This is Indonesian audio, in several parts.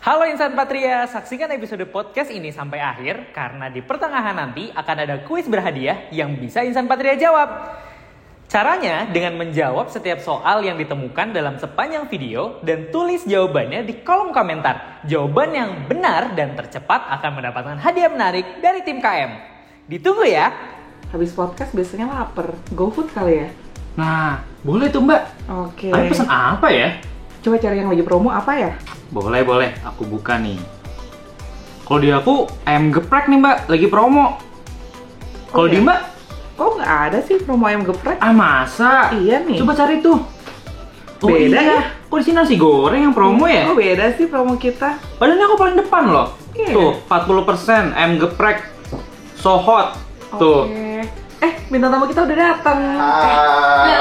Halo Insan Patria, saksikan episode podcast ini sampai akhir karena di pertengahan nanti akan ada kuis berhadiah yang bisa Insan Patria jawab. Caranya dengan menjawab setiap soal yang ditemukan dalam sepanjang video dan tulis jawabannya di kolom komentar. Jawaban yang benar dan tercepat akan mendapatkan hadiah menarik dari tim KM. Ditunggu ya. Habis podcast biasanya lapar, GoFood kali ya? Nah, boleh tuh Mbak. Oke. Tapi pesan apa ya? Coba cari yang lagi promo apa ya? Boleh. Aku buka nih. Kalau di aku, ayam geprek nih Mbak, lagi promo. Kalau di Mbak? Kok nggak ada sih promo ayam geprek? Ah masa? Iya nih. Coba cari tuh. Oh, Beda iya. ya? Kok di sini nasi goreng yang promo ya? Kok beda sih promo kita? Padahal ini aku paling depan loh. Iya. Tuh, 40% ayam geprek. So hot. Tuh. Oke. Bintang tamu kita udah datang. Hai.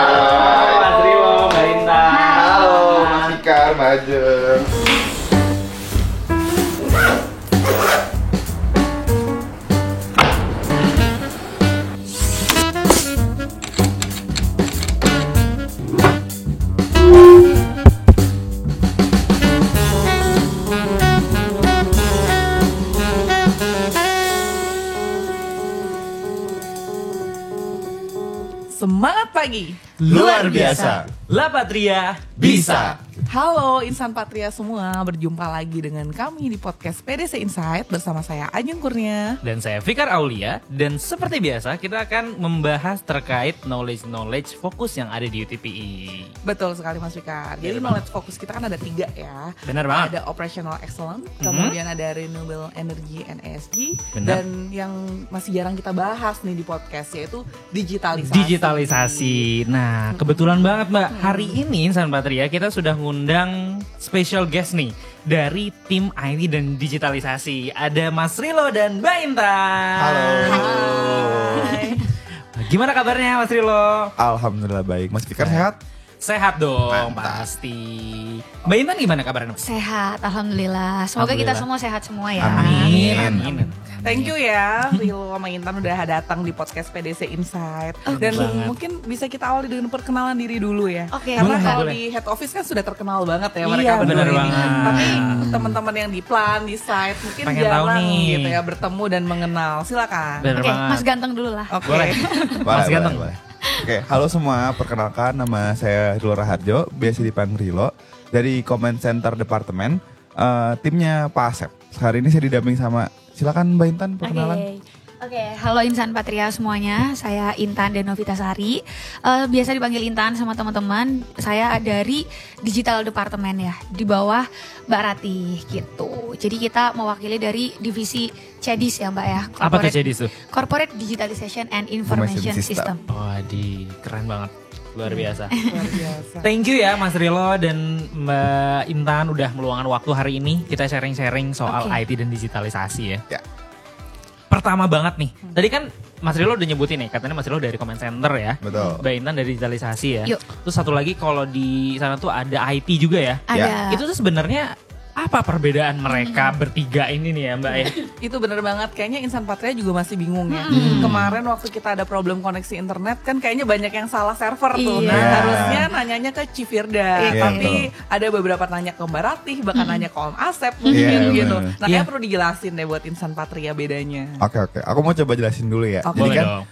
Mas Rilo, Mbak Intan. Halo, Mas Fikar, Mbak Ajeng. Semangat pagi. Luar biasa. La Patria. Bisa. Halo Insan Patria semua, berjumpa lagi dengan kami di podcast PDC Insight bersama saya Ajeng Kurnia. Dan saya Fikar Aulia. Dan seperti biasa kita akan membahas terkait knowledge fokus yang ada di UTPI. Betul sekali Mas Fikar. Jadi Bener knowledge fokus kita kan ada 3 ya. Benar banget. Ada operational excellence, kemudian ada renewable energy and ESG, Benar. dan yang masih jarang kita bahas nih di podcast yaitu digitalisasi. Digitalisasi. Nah, kebetulan banget Mbak. Hari ini Insan Patria kita sudah ngundang special guest nih dari tim IT dan digitalisasi. Ada Mas Rilo dan Mbak Intan. Halo. Hai. Gimana kabarnya Mas Rilo? Alhamdulillah baik. Mas Fikar sehat? Sehat dong, Mantap. pasti. Mbak Intan gimana kabarnya? Sehat, alhamdulillah. Semoga kita Alhamdulillah. semua sehat semua ya. Amin. Thank you ya Rilo sama Intan udah datang di podcast PDC Insight. Dan banget. mungkin bisa kita awali dengan perkenalan diri dulu ya. Oke, Karena boleh, kalau boleh. di head office kan sudah terkenal banget ya Iya, mereka berdua bener ini. banget. Tapi teman-teman yang di plan, di site mungkin Pengen tahu jarang nih. gitu ya bertemu dan mengenal. Silakan. Bener Oke, banget. Mas Ganteng dulu lah. Oke. Boleh. Mas Ganteng. Boleh. Oke, halo semua. Perkenalkan nama saya Rilo Raharjo, biasa dipanggil Rilo, dari Comment Center Departemen, timnya Pak Asep. Hari ini saya didamping sama, silakan Mbak Intan perkenalan. Oke, halo Insan Patria semuanya. Saya Intan Denovitasari. Biasa dipanggil Intan sama teman-teman. Saya dari Digital Departemen ya, di bawah Mbak Ratih gitu. Jadi kita mewakili dari divisi CEDIS ya Mbak ya. Apa tuh Cedis tuh? Corporate Digitalization and Information Information System. System. Waduh, keren banget. Luar biasa. Luar biasa. Thank you ya Mas Rilo dan Mbak Intan udah meluangkan waktu hari ini. Kita sharing-sharing soal Oke. IT dan digitalisasi ya. Ya. Pertama banget nih. Tadi kan Mas Rilo udah nyebutin nih, katanya Mas Rilo dari comment center ya. Betul. Mbak Intan dari digitalisasi ya. Yuk. Terus satu lagi kalau di sana tuh ada IT juga ya. Ada. Itu tuh sebenarnya apa perbedaan mereka bertiga ini nih ya Mbak ya? Itu bener banget, kayaknya Insan Patria juga masih bingung ya. Kemarin waktu kita ada problem koneksi internet kan kayaknya banyak yang salah server tuh. Iya. Nah harusnya nanyanya ke Cifirda, Iya, tapi ada beberapa nanya ke Mbak Ratih, bahkan nanya ke Om Asep mungkin Iya, gitu. bener. Nah kayaknya Iya. perlu dijelasin deh buat Insan Patria bedanya. Oke. Aku mau coba jelasin dulu ya. Oke. Jadi Boleh kan dong.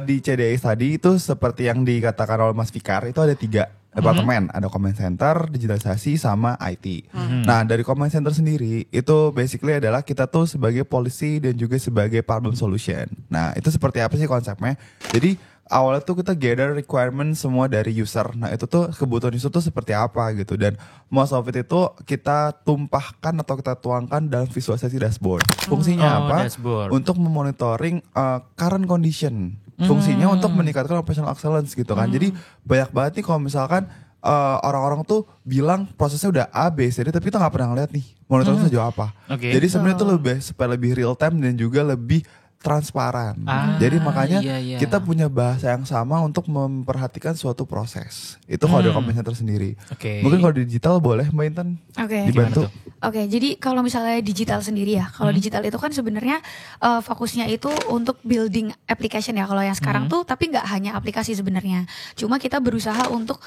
di CDX tadi itu seperti yang dikatakan oleh Mas Fikar, itu ada 3 departemen. Ada comment center, digitalisasi, sama IT. Nah dari comment center sendiri itu basically adalah kita tuh sebagai policy dan juga sebagai problem solution. Nah itu seperti apa sih konsepnya? Jadi awalnya tuh kita gather requirement semua dari user. Nah itu tuh kebutuhan user tuh seperti apa gitu. Dan most of it itu kita tumpahkan atau kita tuangkan dalam visualisasi dashboard. Fungsinya apa? Dashboard. Untuk memonitoring current condition. Fungsinya untuk meningkatkan operational excellence gitu kan. Jadi banyak banget nih kalau misalkan orang-orang tuh bilang prosesnya udah A, B, C, D, tapi kita nggak pernah ngeliat nih monitoring sejauh apa. Oke. Jadi sebenarnya itu lebih supaya lebih real time dan juga lebih transparan. Ah, Jadi makanya iya. kita punya bahasa yang sama untuk memperhatikan suatu proses. Itu kalau dari comment center sendiri. Oke. Mungkin kalau di digital boleh Mbak Intan Oke. dibantu. Oke, jadi kalau misalnya digital sendiri ya, kalau digital itu kan sebenarnya fokusnya itu untuk building application ya. Kalau yang sekarang tuh, tapi nggak hanya aplikasi sebenarnya. Cuma kita berusaha untuk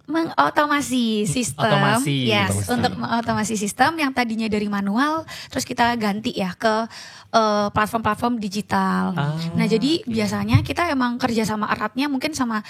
mengotomasi sistem, Otomasi. yes, untuk mengotomasi sistem yang tadinya dari manual, terus kita ganti ya ke platform-platform digital. Nah jadi biasanya kita emang kerja sama eratnya mungkin sama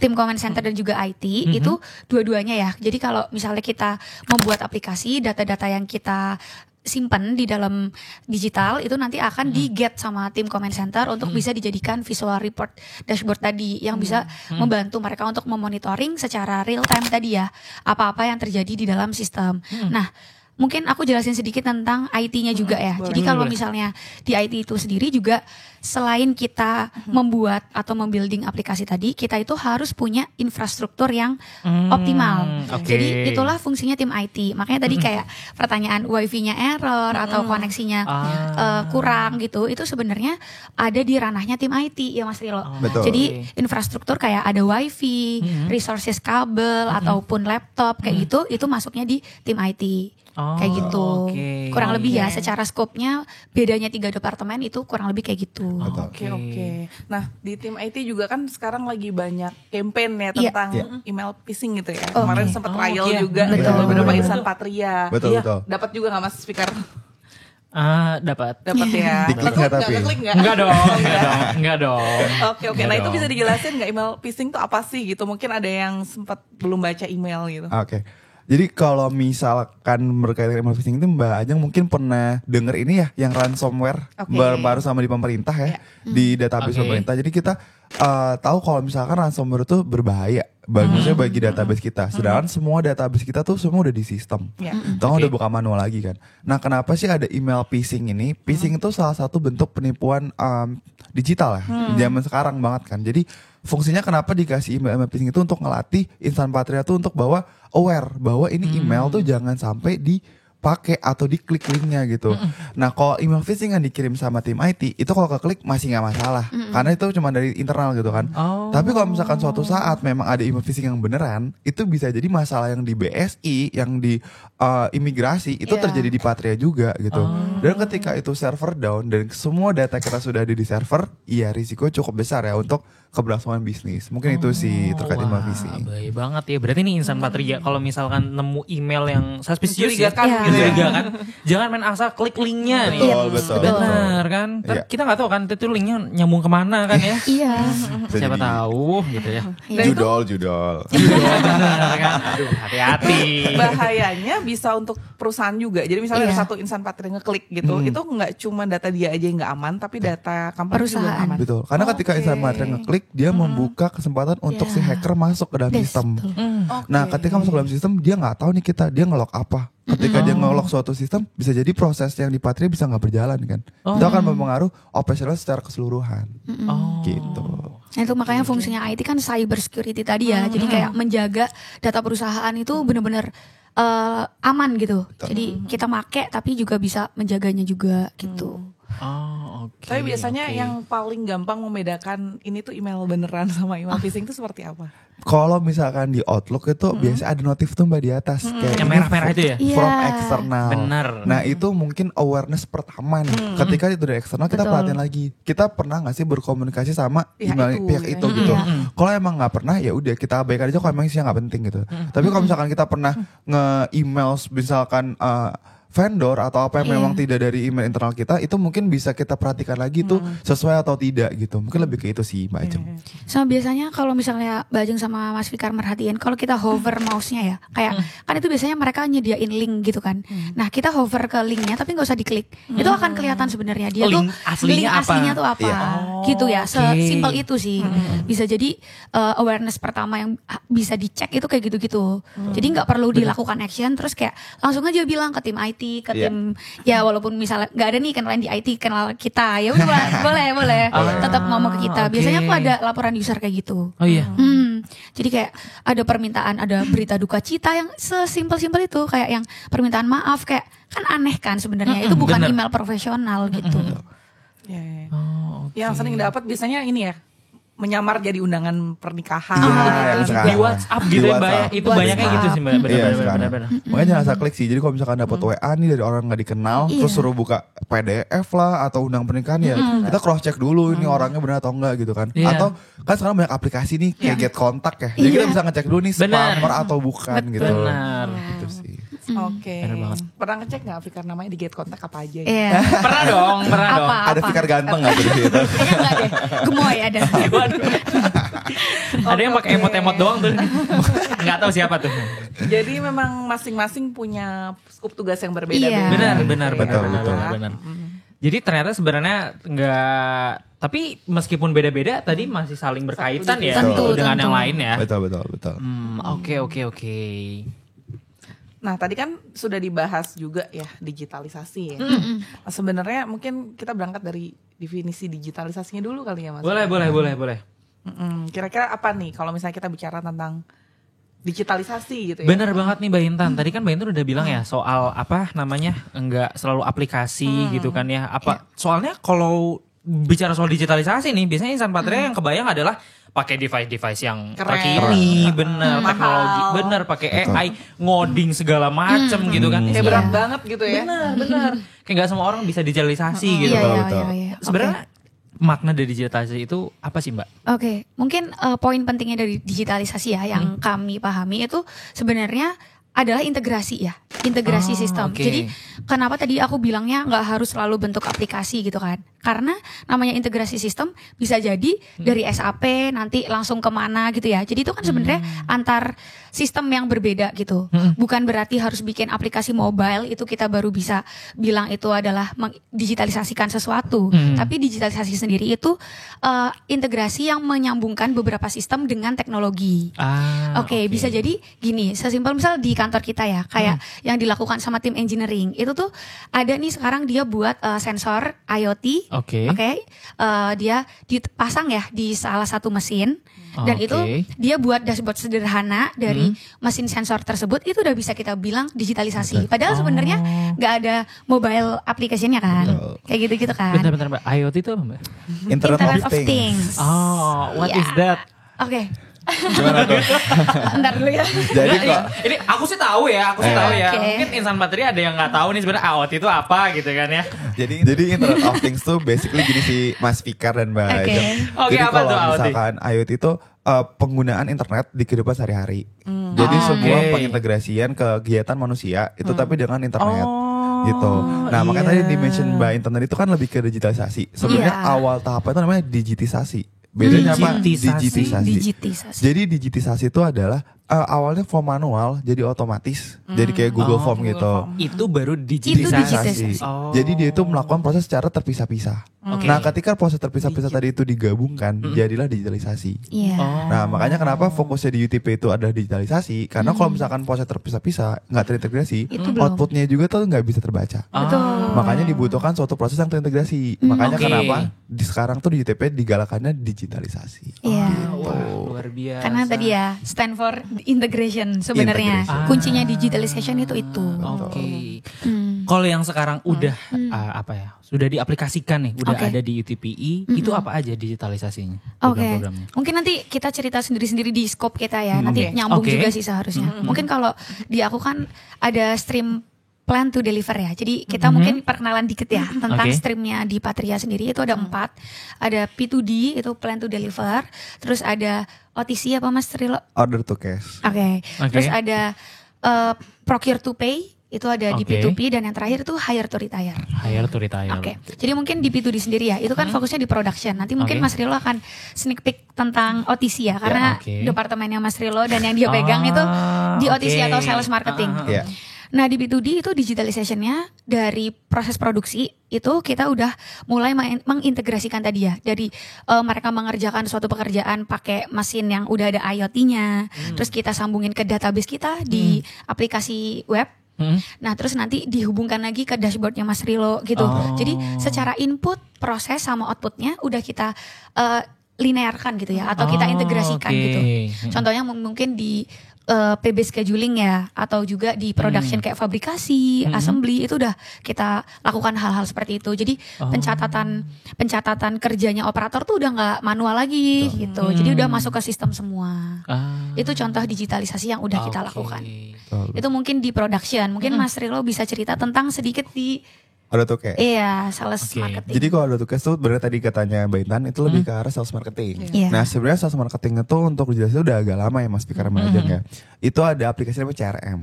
tim comment center dan juga IT itu dua-duanya ya. Jadi kalau misalnya kita membuat aplikasi, data-data yang kita simpan di dalam digital itu nanti akan di-get sama tim comment center untuk bisa dijadikan visual report dashboard tadi yang bisa membantu mereka untuk memonitoring secara real time tadi ya apa-apa yang terjadi di dalam sistem. Nah, mungkin aku jelasin sedikit tentang IT-nya juga ya. Jadi kalau misalnya di IT itu sendiri juga selain kita membuat atau membuilding aplikasi tadi, kita itu harus punya infrastruktur yang optimal. Jadi itulah fungsinya tim IT. Makanya tadi kayak pertanyaan wifi-nya error atau koneksinya kurang gitu, itu sebenarnya ada di ranahnya tim IT ya Mas Rilo. Betul. Jadi infrastruktur kayak ada wifi, resources kabel ataupun laptop kayak gitu, itu masuknya di tim IT. Kayak gitu. Kurang lebih ya secara skopnya bedanya 3 departemen itu kurang lebih kayak gitu. Oke. Nah, di tim IT juga kan sekarang lagi banyak campaign ya Iya. tentang email phishing gitu ya. Kemarin sempat trial juga Betul. gitu beberapa insan Patria. Betul, betul. Dapat juga nggak Mas speaker? Dapat. Dapat ya. Diklik nggak tapi? Ngeklik nggak? Enggak dong. Oke. Nah itu bisa dijelasin nggak email phishing itu apa sih gitu? Mungkin ada yang sempat belum baca email gitu. Oke. Jadi kalau misalkan berkaitan dengan email phishing itu Mbak Ajeng mungkin pernah denger ini ya yang ransomware baru sama di pemerintah ya, di database pemerintah. Jadi kita tahu kalau misalkan ransomware itu berbahaya bagusnya bagi database kita. Sedangkan semua database kita tuh semua udah di sistem. Tahu udah bukan manual lagi kan. Nah, kenapa sih ada email phishing ini? Phishing itu salah satu bentuk penipuan digital ya. Zaman sekarang banget kan. Jadi fungsinya kenapa dikasih email phishing itu untuk ngelatih insan Patria tuh untuk aware bahwa ini email tuh jangan sampai dipakai atau diklik linknya gitu. Nah kalau email phishing yang dikirim sama tim IT itu kalau keklik masih nggak masalah karena itu cuma dari internal gitu kan. Tapi kalau misalkan suatu saat memang ada email phishing yang beneran itu bisa jadi masalah yang di BSI, yang di imigrasi itu terjadi di Patria juga gitu. Dan ketika itu server down dan semua data kita sudah ada di server, ya risiko cukup besar ya untuk keberlangsungan bisnis. Mungkin itu sih terkait email phishing. Baik banget ya. Berarti ini insan Patria kalau misalkan nemu email yang suspicious ya, Mencurigakan jangan main asal klik linknya nih. Betul. Benar kan? Iya. Kita nggak tahu kan itu linknya nyambung kemana kan ya. Iya. Siapa Jadi- tahu gitu ya. Judol. Benar kan? Aduh, hati-hati. bahayanya bisa untuk perusahaan juga. Jadi misalnya Iya. ada satu insan Patria ngeklik gitu, itu nggak cuma data dia aja yang nggak aman, tapi data company juga Perusahaan. nggak aman. Betul. Karena ketika insan Patria ngeklik dia membuka kesempatan untuk si hacker masuk ke dalam sistem. Nah, ketika masuk ke dalam sistem dia nggak tahu nih dia nge-lock apa. Ketika dia nge-lock suatu sistem bisa jadi proses yang di Patria bisa nggak berjalan kan. Itu akan mempengaruhi operasional secara keseluruhan. Gitu. Nah itu makanya fungsinya IT kan cyber security tadi ya. Jadi kayak menjaga data perusahaan itu benar-benar aman gitu. Jadi kita make tapi juga bisa menjaganya juga gitu. Oke. Tapi biasanya yang paling gampang membedakan ini tuh email beneran sama email phishing itu seperti apa? Kalau misalkan di Outlook itu biasa ada notif tuh Mbak di atas kayak Yang ini merah-merah itu ya? Iya. from eksternal. Bener. Nah itu mungkin awareness pertama nih. Ketika itu dari eksternal kita Betul. perhatiin lagi. Kita pernah nggak sih berkomunikasi sama Pihak email itu, pihak ya. itu gitu. Kalau emang nggak pernah ya udah kita abaikan aja kalau emang isinya nggak penting gitu. Tapi kalau misalkan kita pernah nge-email misalkan vendor atau apa yang memang tidak dari email internal kita, itu mungkin bisa kita perhatikan lagi tuh sesuai atau tidak gitu. Mungkin lebih ke itu sih Mbak Ajeng. Sama biasanya kalau misalnya Mbak Ajeng sama Mas Fikar merhatiin kalau kita hover mouse-nya ya, kayak kan itu biasanya mereka nyediain link gitu kan. Nah kita hover ke linknya tapi nggak usah diklik, itu akan kelihatan sebenarnya dia tuh Link aslinya link apa? aslinya tuh apa, gitu ya. Oke. Sesimpel itu sih. Bisa jadi awareness pertama yang bisa dicek itu kayak gitu-gitu. Jadi nggak perlu dilakukan action terus kayak langsung aja bilang ke tim IT, ke tim ya walaupun misalnya nggak ada nih kenalan di IT kenal kita ya udah boleh tetap ngomong ke kita. Biasanya tuh ada laporan user kayak gitu. Oh iya. Jadi kayak ada permintaan, ada berita duka cita yang sesimpel-simpel itu kayak yang permintaan maaf kayak kan aneh kan sebenarnya itu bukan bener. email profesional gitu. Yang sering dapat biasanya ini ya, menyamar jadi undangan pernikahan. Iya, gitu. yang Di sekarang. WhatsApp gitu Di ya Mbak ya. WhatsApp. Itu banyaknya gitu sih Mbak. Iya, sekarang. Benar. Makanya jangan asal klik sih. Jadi kalau misalkan dapat WA nih dari orang nggak dikenal, Iya. terus suruh buka PDF lah atau undang pernikahan ya, kita cross check dulu ini orangnya benar atau enggak gitu kan. Iya. Atau kan sekarang banyak aplikasi nih kayak Get Contact ya. Jadi kita Iya. bisa ngecek dulu nih Benar. spammer atau bukan gitu. Benar. Gitu sih. Oke. Bener banget. Pernah ngecek nggak Fikar namanya di Get Kontak apa aja? Ya? Iya. Pernah dong. Apa? Ada Fikar ganteng nggak tuh di situ? Enggak deh. Gemoy ada. Waduh. Ada yang pakai emot-emot doang tuh. Nggak tahu siapa tuh. Jadi memang masing-masing punya skup tugas yang berbeda-beda. Iya. Benar. Betul. Jadi ternyata sebenarnya nggak, tapi meskipun beda-beda tadi masih saling berkaitan ya Tentu, dengan tentu. yang lain ya. Betul. Oke. Nah tadi kan sudah dibahas juga ya digitalisasi ya. Nah, sebenarnya mungkin kita berangkat dari definisi digitalisasinya dulu kali ya Mas. Boleh. Kira-kira apa nih kalau misalnya kita bicara tentang digitalisasi gitu ya? Bener banget nih Mbak Intan. Tadi kan Mbak Intan udah bilang ya soal apa namanya enggak selalu aplikasi gitu kan ya. Soalnya kalau bicara soal digitalisasi nih biasanya insan patria yang kebayang adalah pakai device yang Keren. terkini, bener, Mahal. teknologi, bener, pakai AI, ngoding segala macem gitu kan. Kayak berat banget gitu ya. Bener. Kayak nggak semua orang bisa digitalisasi gitu. Iya, betul. iya. Sebenarnya makna dari digitalisasi itu apa sih Mbak? Oke, mungkin poin pentingnya dari digitalisasi ya yang kami pahami itu sebenarnya adalah integrasi ya, integrasi sistem. oke. Jadi kenapa tadi aku bilangnya nggak harus selalu bentuk aplikasi gitu kan? Karena namanya integrasi sistem bisa jadi dari SAP nanti langsung kemana gitu ya. Jadi itu kan sebenarnya antar sistem yang berbeda gitu. Bukan berarti harus bikin aplikasi mobile itu kita baru bisa bilang itu adalah digitalisasikan sesuatu. Tapi digitalisasi sendiri itu integrasi yang menyambungkan beberapa sistem dengan teknologi. Oke, bisa jadi gini, sesimpel misal di kantor kita ya, kayak yang dilakukan sama tim engineering, itu tuh ada nih sekarang dia buat sensor IoT, Oke. dia dipasang ya di salah satu mesin, dan Oke. itu dia buat dashboard sederhana dari mesin sensor tersebut, itu udah bisa kita bilang digitalisasi. Padahal sebenarnya nggak ada mobile application-nya kan, kayak gitu-gitu kan. Bentar Mbak, IoT itu apa Mbak? Internet of Things. Oh, what Iya. is that? Oke, Gimana tuh? ntar dulu ya. Jadi Nggak, kok ini aku sih tahu ya. Oke. Mungkin insan materi ada yang nggak tahu nih sebenarnya IoT itu apa gitu kan ya. Jadi Internet of Things tuh basically gini sih Mas Fikar dan Mbak Oke. Ajeng. Oke, Jadi apa kalau tuh IoT? misalkan IoT itu penggunaan internet di kehidupan sehari-hari. Jadi Oh, semua oke. pengintegrasian kegiatan manusia itu tapi dengan internet. Oh, Gitu. Nah makanya iya. tadi dimension Mbak internet itu kan lebih ke digitalisasi. Sebenarnya Iya. awal tahapnya itu namanya digitisasi. Bedanya apa? Digitisasi. Digitisasi. Jadi digitisasi itu adalah awalnya form manual jadi otomatis. Jadi kayak Google Form Google gitu. Form. Itu baru Digitisasi. digitalisasi. Oh. Jadi dia itu melakukan proses secara terpisah-pisah. Oke. Nah, ketika proses terpisah-pisah tadi itu digabungkan, jadilah digitalisasi. Iya. Nah, makanya kenapa fokusnya di UTP itu adalah digitalisasi? Karena kalau misalkan proses terpisah-pisah, nggak terintegrasi, Itu belum. outputnya juga tuh nggak bisa terbaca. Betul. Makanya dibutuhkan suatu proses yang terintegrasi. Makanya Oke. kenapa di sekarang tuh di UTP digalakannya digitalisasi. Iya. Wow, luar biasa. Karena tadi ya stand for integration sebenarnya. Integration. Kuncinya digitalization itu. Oke. Hmm. Kalau yang sekarang udah apa ya? Sudah diaplikasikan nih, udah Oke. ada di UTPI, itu apa aja digitalisasinya? Oke, Program-programnya? mungkin nanti kita cerita sendiri-sendiri di scope kita ya. Nanti Oke. nyambung Oke. juga sih seharusnya. Mungkin kalau di aku kan ada stream plan to deliver ya. Jadi kita mungkin perkenalan dikit ya tentang Oke. streamnya di Patria sendiri itu ada 4. Ada P2D itu plan to deliver. Terus ada OTC apa Mas Trilo? Order to cash. Oke. Oke. Terus ada procure to pay itu ada di Oke. P2P dan yang terakhir itu hire to retire. Hire to retire. Oke, jadi mungkin di P2D sendiri ya, itu kan fokusnya di production. Nanti mungkin Oke. Mas Rilo akan sneak peek tentang OTC ya, karena oke. departemennya Mas Rilo dan yang dia pegang itu di OTC oke. atau sales marketing. Iya. Nah di P2D itu digitalizationnya dari proses produksi itu kita udah mulai mengintegrasikan tadi ya, dari mereka mengerjakan suatu pekerjaan pakai mesin yang udah ada IoT-nya, terus kita sambungin ke database kita di aplikasi web. Nah terus nanti dihubungkan lagi ke dashboardnya Mas Rilo gitu. Oh. Jadi secara input, proses sama outputnya udah kita linearkan gitu ya, atau kita Oh, integrasikan oke. gitu. Contohnya mungkin di PB scheduling ya, atau juga di production kayak fabrikasi, assembly, itu udah kita lakukan hal-hal seperti itu. Jadi pencatatan kerjanya operator tuh udah nggak manual lagi gitu. Jadi udah masuk ke sistem semua. Itu contoh digitalisasi yang udah kita lakukan. Itu mungkin di production. Mungkin Mas Rilo bisa cerita tentang sedikit di AutoCAD. Iya, sales marketing. Jadi kalau AutoCAD tuh sebenarnya tadi katanya Mbak Intan itu lebih ke arah sales marketing. Iya. Nah sebenarnya sales marketing itu untuk dijelasin udah agak lama ya Mas Fikar Manajeng ya. Itu ada aplikasi namanya CRM.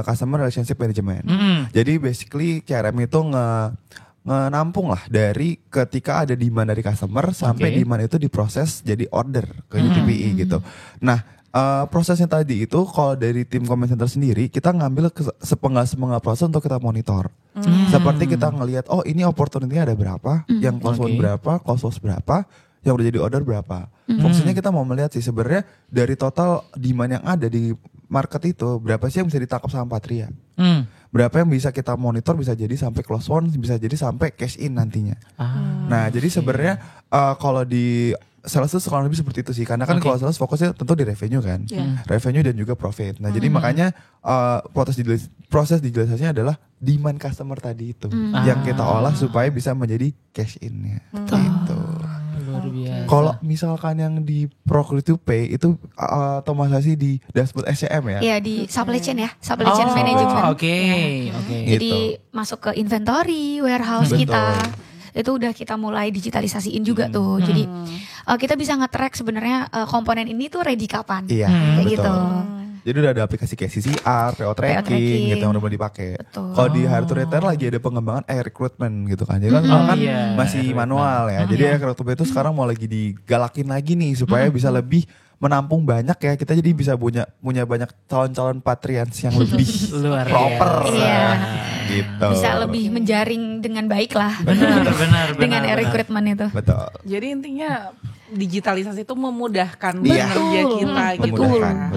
Customer Relationship Management. Jadi basically CRM itu ngenampung lah dari ketika ada demand dari customer sampai demand itu diproses jadi order ke UTPI gitu. Nah prosesnya tadi itu kalau dari tim comment center sendiri kita ngambil sepenggal proses untuk kita monitor. Seperti kita ngelihat oh ini opportunity-nya ada berapa, yang close won berapa, close loss berapa, yang udah jadi order berapa. Fungsinya kita mau melihat sih sebenarnya dari total demand yang ada di market itu berapa sih yang bisa ditangkap sama Patria. Berapa yang bisa kita monitor bisa jadi sampai close won, bisa jadi sampai cash in nantinya. Nah jadi sebenarnya kalau di sales itu kurang lebih seperti itu sih, karena kan kalau sales fokusnya tentu di revenue kan, revenue dan juga profit. Nah jadi makanya proses digitalisasinya adalah demand customer tadi itu yang kita olah supaya bisa menjadi cash in-nya. Gitu. Luar biasa. Kalau misalkan yang di Procure to Pay itu otomatisasi di dashboard SCM ya? Iya, di supply chain ya, supply chain management. Oke. Jadi masuk ke inventory, warehouse kita. Itu udah kita mulai digitalisasiin juga tuh. Jadi kita bisa nge-track sebenarnya komponen ini tuh ready kapan. Iya, kayak betul. gitu. Jadi udah ada aplikasi kayak CCR, PO tracking gitu yang udah mulai dipakai. Kalau di hire to retire lagi ada pengembangan recruitment gitu kan. Jadi kan masih manual ya. Jadi recruitment itu sekarang mau lagi digalakin lagi nih supaya bisa lebih menampung banyak ya. Kita jadi bisa punya banyak calon-calon patrians yang lebih proper. Iya. Gitu. Bisa lebih menjaring dengan baik lah. Benar. Dengan recruitment itu. Betul. Jadi intinya digitalisasi itu memudahkan Iya. kerja kita gitu.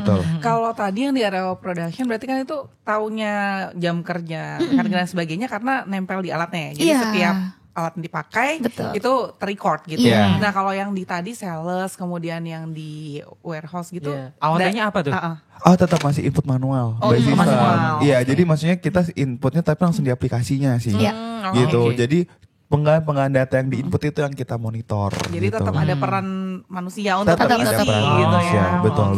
Betul. Kalau tadi yang di area production berarti kan itu taunya jam kerja dan sebagainya karena nempel di alatnya ya. Jadi setiap alat yang dipakai itu terrecord gitu. Nah kalau yang di tadi sales kemudian yang di warehouse gitu. Awalnya apa tuh? Tetap masih input manual. Input manual. Iya, jadi maksudnya kita inputnya tapi langsung di aplikasinya sih. Gitu. Jadi penggunaan data yang diinput itu yang kita monitor. Jadi gitu. tetap ada peran manusia untuk tetap mengisi ada peran gitu manusia. ya. Betul.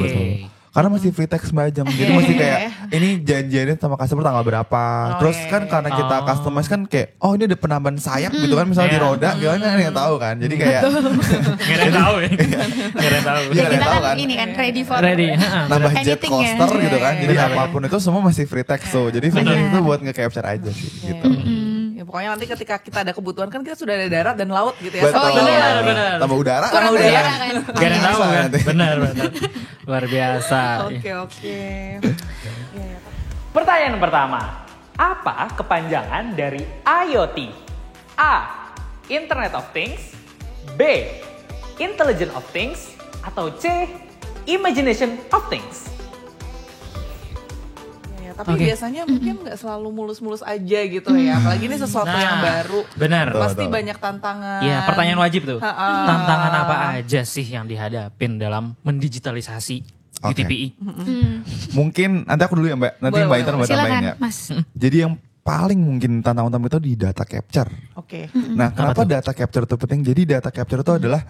Karena masih free text Mbak Jam. Jadi masih kayak ini janjiannya sama customer tanggal berapa. Terus kan karena kita customize kan kayak ini ada penambahan sayap gitu kan misalnya di roda gitu kan ada yang tahu kan. Jadi kayak Nggak ada yang tahu ya. Nggak ada yang tahu. Iya, Kita tahu kan kan. ini kan ready for nambah jet anything ya. coaster gitu kan. Jadi apapun itu semua masih free text tuh. Jadi fungsinya itu buat nge-capture aja sih gitu. Ya, pokoknya nanti ketika kita ada kebutuhan kan kita sudah ada darat dan laut gitu ya. Betul. Benar. Tambah udara. Kurang tambah udara udara. kan. Gak ada yang tahu kan. Benar. Luar biasa. Oke. Pertanyaan pertama, apa kepanjangan dari IoT? A. Internet of Things, B. Intelligent of Things, atau C. Imagination of Things? Tapi biasanya mungkin nggak selalu mulus-mulus aja gitu ya. Apalagi ini sesuatu yang baru. Benar. Pasti banyak tantangan. Iya, pertanyaan wajib tuh. Tantangan apa aja sih yang dihadapin dalam mendigitalisasi UTPI? Mungkin nanti aku dulu ya Mbak. Nanti Mbak Intan Mbak tambahin ya. Silakan, Mas. Jadi yang paling mungkin tantangan utama itu di data capture. Oke. Nah, kenapa data capture itu penting? Jadi data capture itu adalah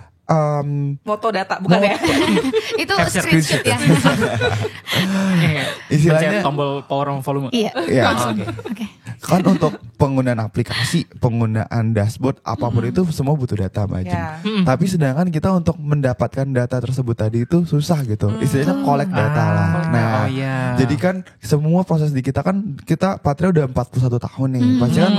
Foto data bukan ya? Itu screenshot ya. istilahnya tombol power on volume. Iya. Iya. Oke. Kan untuk penggunaan aplikasi, penggunaan dashboard, apapun itu semua butuh data Mbak Jin. Tapi sedangkan kita untuk mendapatkan data tersebut tadi itu susah gitu. Istilahnya collect data lah. Nah, jadi kan semua proses di kita kan kita Patria udah 41 tahun nih. Pasti kan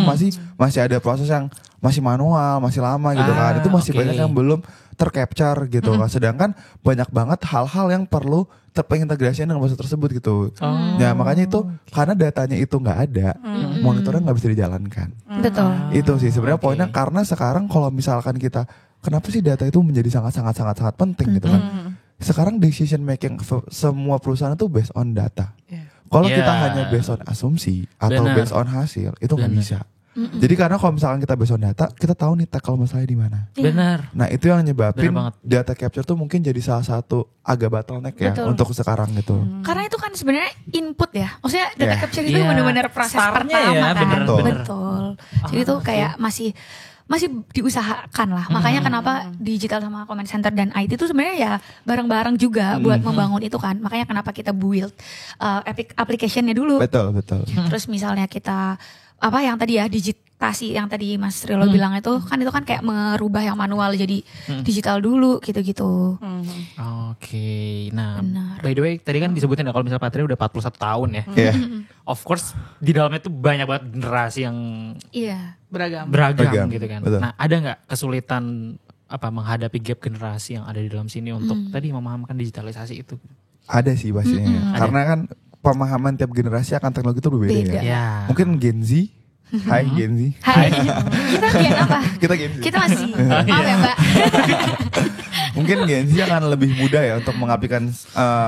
masih ada proses yang masih manual, masih lama gitu kan. Itu masih banyak yang belum tercapture gitu kan. Sedangkan banyak banget hal-hal yang perlu terintegrasi dengan proses tersebut gitu. Ya makanya itu karena datanya itu nggak ada, monitornya nggak bisa dijalankan. Betul. Itu sih sebenarnya poinnya karena sekarang kalau misalkan kita kenapa sih data itu menjadi sangat penting gitu kan. Sekarang decision making semua perusahaan itu based on data. Kalau kita hanya based on asumsi atau based on hasil itu nggak bisa. Jadi karena kalau misalkan kita based on data, kita tahu nih tackle masalahnya di mana. Benar. Nah itu yang nyebabin Bener banget. data capture tuh mungkin jadi salah satu agak bottleneck ya Betul. untuk sekarang gitu. Karena itu kan sebenarnya input ya. Maksudnya data Yeah. capture itu Yeah. benar-benar proses Startnya pertama ya, kan. bener. Betul. Jadi itu kayak masih diusahakan lah. Makanya kenapa digital sama comment center dan IT itu sebenarnya ya bareng-bareng juga buat membangun itu kan. Makanya kenapa kita build application-nya dulu. Betul. Terus misalnya kita apa yang tadi ya digitasi yang tadi Mas Rilo bilang itu kan kayak merubah yang manual jadi digital dulu gitu-gitu. Oke, nah Benar. by the way tadi kan disebutin ya kalau misalnya Patria udah 41 tahun ya. Iya. Of course di dalamnya tuh banyak banget generasi yang Iya. Beragam. beragam gitu kan. Betul. Nah ada nggak kesulitan menghadapi gap generasi yang ada di dalam sini untuk tadi memahamkan digitalisasi itu? Ada sih pastinya. Karena kan pemahaman tiap generasi akan teknologi itu berbeda Beda. ya. Ya. Mungkin Gen Z, Hai Gen Z. Hai. Kita Gen apa? Kita Gen Z. Kita masih maaf ya Mbak. Mungkin Gen Z akan lebih mudah ya untuk mengaplikan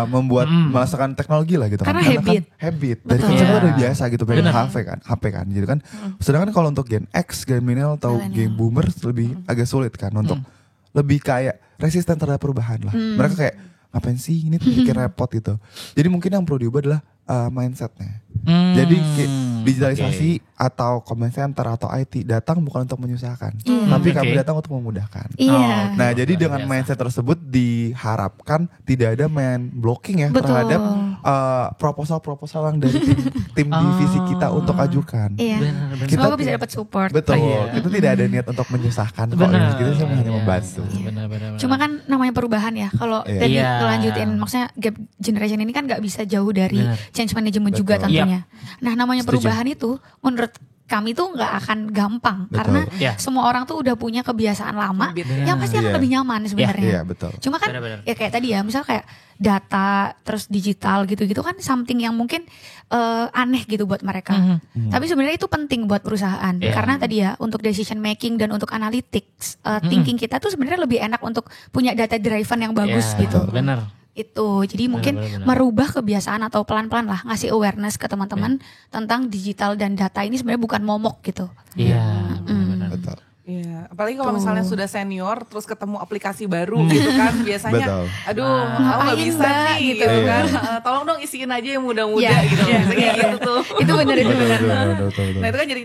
membuat merasakan teknologi lah gitu Karena kan. habit. Habit. Dari Betul. kecil Iya. udah biasa gitu pengen Bener. HP kan gitu kan. Sedangkan kalau untuk Gen X, Gen Millennial atau Gen Boomer lebih agak sulit kan untuk lebih kayak resisten terhadap perubahan lah. Mereka kayak ngapain sih ini bikin repot gitu. Jadi mungkin yang perlu diubah adalah mindsetnya. Jadi digitalisasi atau comment center atau IT datang bukan untuk menyusahkan, tapi kami datang untuk memudahkan. Iya. Nah, jadi luar dengan biasa. mindset tersebut diharapkan tidak ada main blocking ya Betul. terhadap proposal-proposal yang dari tim divisi kita untuk ajukan. Iya. Benar-benar. Kita Semoga bisa dapat support. Betul. Iya. Kita tidak ada niat untuk menyusahkan kok. Benar. Kita cuma hanya Iya. membantu. Benar-benar. Cuma kan namanya perubahan ya. Kalau Iya. tadi Iya. ngelanjutin maksudnya gap generation ini kan nggak bisa jauh dari Benar. change management juga Betul. tentunya. Nah, namanya Setuju. perubahan itu menurut kami tuh nggak akan gampang Betul. karena Iya. semua orang tuh udah punya kebiasaan lama Habit. yang pasti akan Iya. lebih nyaman sebenarnya. Iya, betul. Cuma kan Benar-benar. ya kayak tadi ya, misal kayak data terus digital gitu-gitu kan something yang mungkin aneh gitu buat mereka. Tapi sebenarnya itu penting buat perusahaan Iya. karena tadi ya untuk decision making dan untuk analytics thinking kita tuh sebenarnya lebih enak untuk punya data driven yang bagus Ya, gitu. Benar. Itu jadi mungkin benar. merubah kebiasaan atau pelan-pelan lah ngasih awareness ke teman-teman tentang digital dan data ini sebenarnya bukan momok gitu. Iya. Benar-benar. Betul. Iya, apalagi kalau Tuh. misalnya sudah senior terus ketemu aplikasi baru gitu kan biasanya Betul. aduh aku nggak Ngapain, bisa Mbak? nih Gitu. gitu Iya. kan. Tolong dong isiin aja yang muda-muda Iya. gitu biasanya gitu tuh. Itu benar itu Betul, benar. betul. Nah itu kan jadi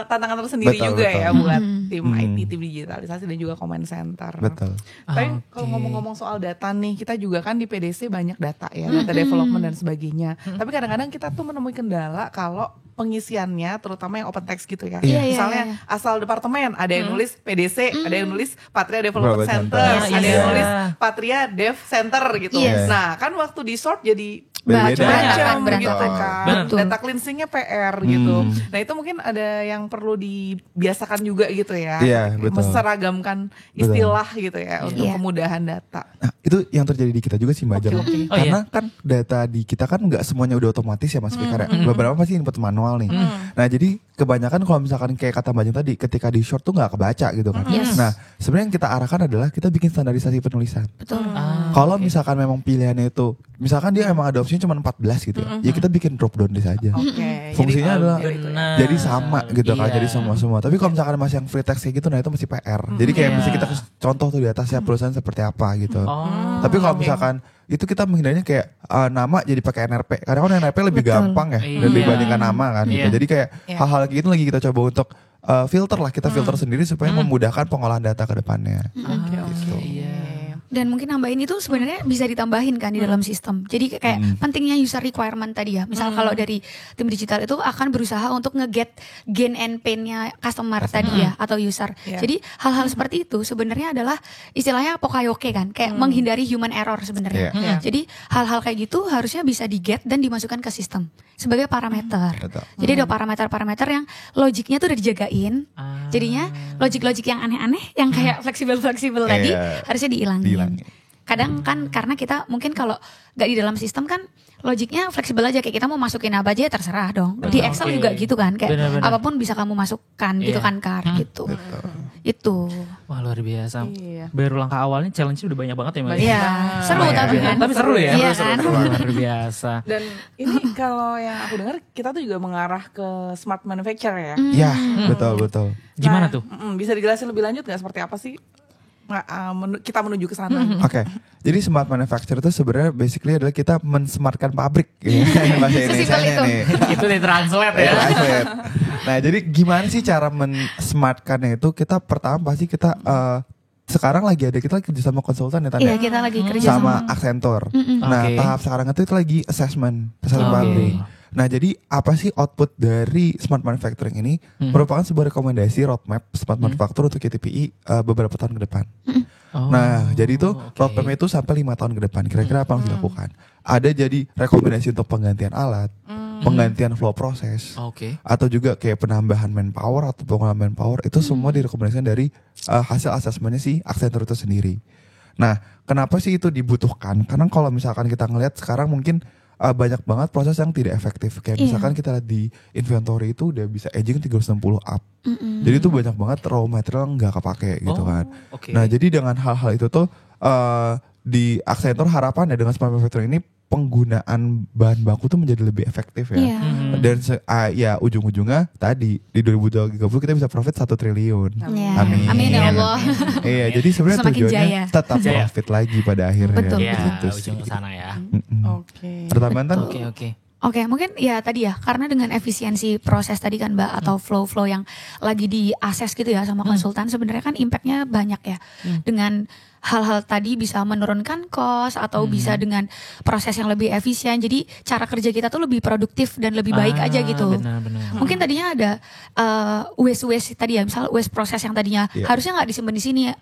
tantangan tersendiri Betul, juga betul. ya buat tim IT, tim digitalisasi dan juga comment center. Betul. Tapi kalau ngomong-ngomong soal data nih, kita juga kan di PDC banyak data ya, data development dan sebagainya. Tapi kadang-kadang kita tuh menemui kendala kalau pengisiannya, terutama yang open text gitu ya. Iya, iya, Misalnya iya. asal departemen, ada yang nulis PDC, ada yang nulis Patria Development Development Center, Center. ada Iya. yang nulis Patria Dev Center gitu. Yes. Nah kan waktu di sort jadi Beda-beda. macam Berantakan, gitu berantakan. kan. Betul. Data cleansingnya PR gitu. Nah itu mungkin ada yang perlu dibiasakan juga gitu ya. Iya, betul. Meseragamkan istilah gitu ya untuk Iya. kemudahan data. Nah, itu yang terjadi di kita juga sih Mbak Jam. oke. Oh, Karena kan data di kita kan nggak semuanya udah otomatis ya Mas Fikar ya. Beberapa masih input manual nih. Nah jadi kebanyakan kalau misalkan kayak kata Mbak Jam tadi, ketika di short tuh nggak kebaca gitu kan. Yes. Nah sebenarnya yang kita arahkan adalah kita bikin standarisasi penulisan. Betul. Kalau misalkan memang pilihannya itu, misalkan dia emang ada opsinya cuma 14 gitu ya kita bikin drop down list aja. Oke. Fungsinya adalah benar. jadi sama gitu kan, Iya. jadi semua. Tapi kalau misalkan masih yang free text kayak gitu, nah itu masih PR. Jadi kayak Iya. mesti kita contoh tuh di atasnya perusahaan seperti apa gitu. Oh. Tapi kalau misalkan itu kita menghindarinya kayak nama jadi pakai NRP. Karena kan NRP lebih Betul. gampang ya Iya. dibandingkan nama kan gitu. Iya. Jadi kayak Iya. hal-hal kayak gitu lagi kita coba untuk filter lah, kita filter sendiri supaya memudahkan pengolahan data ke depannya. Oke, oke. Iya. Dan mungkin nambahin itu sebenarnya bisa ditambahin kan di dalam sistem. Jadi kayak pentingnya user requirement tadi ya. Misal kalau dari tim digital itu akan berusaha untuk nge-get gain and pain-nya customer tadi ya atau user. Iya. Jadi hal-hal seperti itu sebenarnya adalah istilahnya pokayoke kan, kayak menghindari human error sebenarnya. Iya. Jadi hal-hal kayak gitu harusnya bisa di-get dan dimasukkan ke sistem sebagai parameter. Betul. Jadi ada parameter-parameter yang logiknya tuh udah dijagain. Jadinya logik-logik yang aneh-aneh yang kayak fleksibel-fleksibel tadi Iya. harusnya dihilangin. Dihilangin. kadang kan karena kita mungkin kalau nggak di dalam sistem kan logiknya fleksibel aja, kayak kita mau masukin apa aja terserah dong. Di Excel juga gitu kan, kayak bener. Apapun bisa kamu masukkan gitu kan Kar, gitu. Itu. Wah luar biasa. Baru langkah awalnya challenge udah banyak banget ya Mbak. Iya, seru tapi kan. Tapi seru ya. Iya kan. Luar biasa. Dan ini kalau yang aku dengar kita tuh juga mengarah ke smart manufacture ya. Iya, betul. Gimana tuh? Bisa dijelasin lebih lanjut nggak seperti apa sih? Kita menuju ke sana. Oke. Jadi smart manufacture itu sebenarnya basically adalah kita mensmartkan pabrik gitu. Bahasa Indonesianya nih. Itu ditranslate ya. Nah, jadi gimana sih cara mensmartkannya itu? Kita pertama pasti kita sekarang kita kerja sama konsultan ya Tanda. Iya, kita lagi kerja sama Accenture. Nah, tahap sekarang itu lagi assessment pabrik. Nah, jadi apa sih output dari smart manufacturing ini? Merupakan sebuah rekomendasi roadmap smart manufacturing untuk KTPI beberapa tahun ke depan. Nah, jadi itu roadmap itu sampai 5 tahun ke depan. Kira-kira apa yang harus dilakukan? Ada jadi rekomendasi untuk penggantian alat, penggantian flow proses, atau juga kayak penambahan manpower atau pengurangan manpower. Itu semua direkomendasikan dari hasil asesmennya si Accenture itu sendiri. Nah, kenapa sih itu dibutuhkan? Karena kalau misalkan kita ngelihat sekarang mungkin banyak banget proses yang tidak efektif. Kayak misalkan kita lihat di inventory itu udah bisa aging 360 up. Jadi itu banyak banget raw material nggak kepake gitu kan. Nah, jadi dengan hal-hal itu tuh di Accenture harapannya dengan smart manufacturing ini penggunaan bahan baku tuh menjadi lebih efektif ya. Dan ya ujung-ujungnya tadi di 2030 kita bisa profit 1 triliun. Amin ya Allah. Iya, jadi sebenarnya tujuannya tetap profit lagi pada akhirnya. Betul. Ya, ujung ke sana ya. Pertama kan? Oke, mungkin ya tadi ya, karena dengan efisiensi proses tadi kan Mbak, atau flow-flow yang lagi di-assess gitu ya sama konsultan, sebenarnya kan impactnya banyak ya. Dengan hal-hal tadi bisa menurunkan cost atau bisa dengan proses yang lebih efisien. Jadi cara kerja kita tuh lebih produktif dan lebih baik aja gitu. Benar. Mungkin tadinya ada waste tadi ya, misal waste proses yang tadinya harusnya nggak disimpan di sini ya.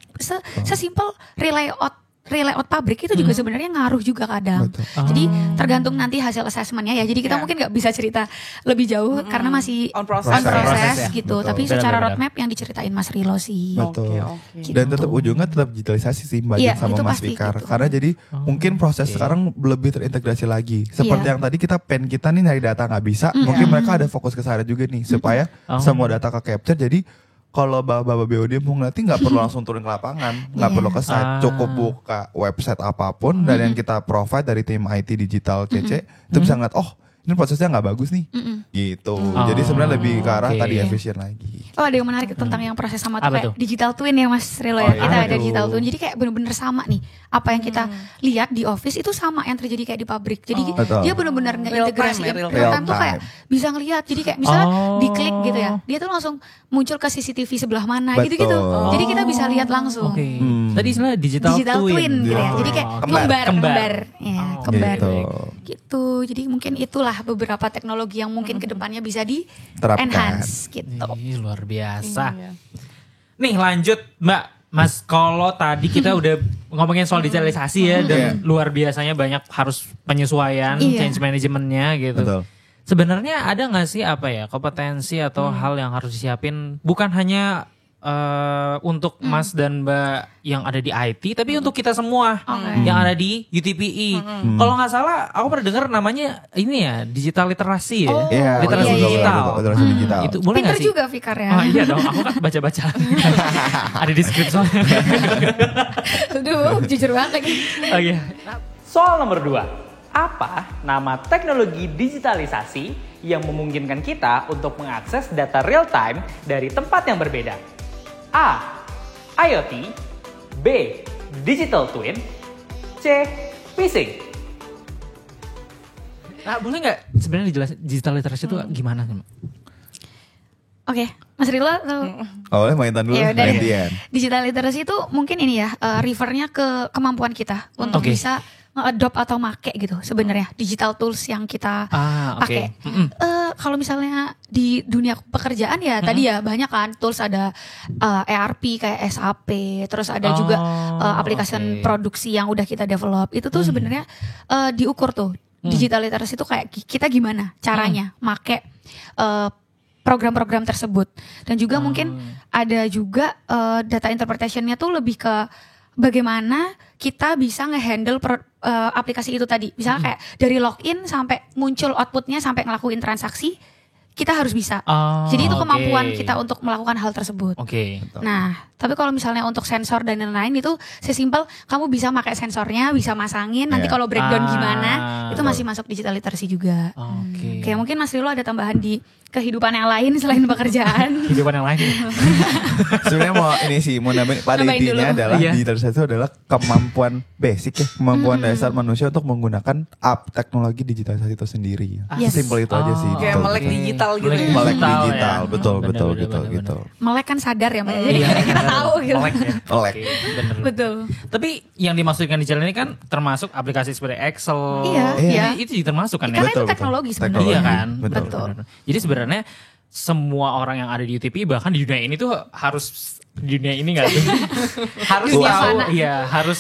Sesimpel relayout pabrik itu juga sebenarnya ngaruh juga kadang. Jadi tergantung nanti hasil assessmentnya ya. Jadi kita mungkin nggak bisa cerita lebih jauh karena masih on process gitu. Tapi secara roadmap yang diceritain Mas Rilo sih. Betul. Dan tetap ujungnya tetap digitalisasi sih Mbak Jen sama Mas Fikar. Gitu. Karena jadi mungkin proses sekarang lebih terintegrasi lagi. Seperti yang tadi pen kita nih nyari data nggak bisa. Mungkin mereka ada fokus ke sana juga nih supaya semua data ke capture. Jadi kalau bapak BOD mau ngeliatin nggak perlu langsung turun ke lapangan, nggak perlu ke site, cukup buka website apapun dan yang kita provide dari tim IT digital CC itu bisa ngeliat, ini prosesnya nggak bagus nih, gitu. Jadi sebenarnya lebih ke arah tadi efisien lagi. Ada yang menarik tentang yang proses sama tuh kayak digital twin ya Mas Rilo ya. Kita ada digital twin, jadi kayak bener-bener sama nih. Apa yang kita lihat di office itu sama yang terjadi kayak di pabrik. Jadi dia bener-bener ngeintegrasi real time tuh kayak bisa ngelihat. Jadi kayak misalnya diklik gitu ya, dia tuh langsung muncul ke CCTV sebelah mana gitu-gitu. Jadi kita bisa lihat langsung. Tadi istilah digital twin gitu ya. Jadi kayak kembar. Ya, kembar. Gitu. Jadi mungkin itulah beberapa teknologi yang mungkin kedepannya bisa di enhance gitu. Luar biasa. Nih lanjut Mbak, Mas, kalau tadi kita udah ngomongin soal digitalisasi ya dan luar biasanya banyak harus penyesuaian, change manajemennya gitu. Betul. Sebenarnya ada nggak sih kompetensi atau hal yang harus disiapin bukan hanya untuk Mas dan Mbak yang ada di IT, tapi untuk kita semua yang ada di UTPI. Kalau nggak salah, aku pernah dengar namanya ini ya, digital literasi ya, literasi digital. Itu boleh nggak sih? Pinter juga Fikar ya. Iya dong, aku kan baca-baca. Ada di skrip soalnya. Aduh, jujur banget lagi. Soal nomor 2. Apa nama teknologi digitalisasi yang memungkinkan kita untuk mengakses data real time dari tempat yang berbeda? A. IoT. B. Digital Twin. C. Phishing. Nah, boleh nggak sebenarnya dijelasin digital literasi itu gimana? Oke, Mas Rilo atau boleh main dulu. Digital literasi itu mungkin ini ya, refernya ke kemampuan kita untuk bisa adopt atau make gitu sebenarnya digital tools yang kita pakai. Kalau misalnya di dunia pekerjaan ya tadi ya banyak kan tools, ada ERP kayak SAP, terus ada juga aplikasi produksi yang udah kita develop. Itu tuh sebenarnya diukur tuh digital literacy itu kayak kita gimana caranya make program-program tersebut. Dan juga mungkin ada juga data interpretationnya tuh lebih ke bagaimana kita bisa ngehandle aplikasi itu tadi. Misalnya kayak dari login sampai muncul outputnya sampai ngelakuin transaksi, kita harus bisa. Jadi itu kemampuan kita untuk melakukan hal tersebut. Nah, tapi kalau misalnya untuk sensor dan lain-lain itu sesimpel kamu bisa pakai sensornya, bisa masangin. Nanti kalau breakdown gimana, itu masih masuk digital literacy juga. Kayak mungkin Mas Rilo ada tambahan di kehidupan yang lain selain pekerjaan. Kehidupan yang lain. Sebenarnya mau nambahin pada intinya adalah digitalisasi itu adalah kemampuan basic ya, kemampuan dasar manusia untuk menggunakan teknologi digitalisasi itu sendiri. Simpel itu aja sih. Kayak melek digital gitu. Melek digital, betul gitu. Melek kan sadar ya Mbak. Jadi kita tahu gitu. Melek. Betul. Tapi yang dimaksudkan digital ini kan termasuk aplikasi seperti Excel. Iya. Itu termasuk kan ya. Karena ya. itu teknologi sebenarnya. Iya kan. Betul. Jadi sebenarnya semua orang yang ada di UTP bahkan di dunia ini tuh harus di dunia ini nggak tuh harus tahu harus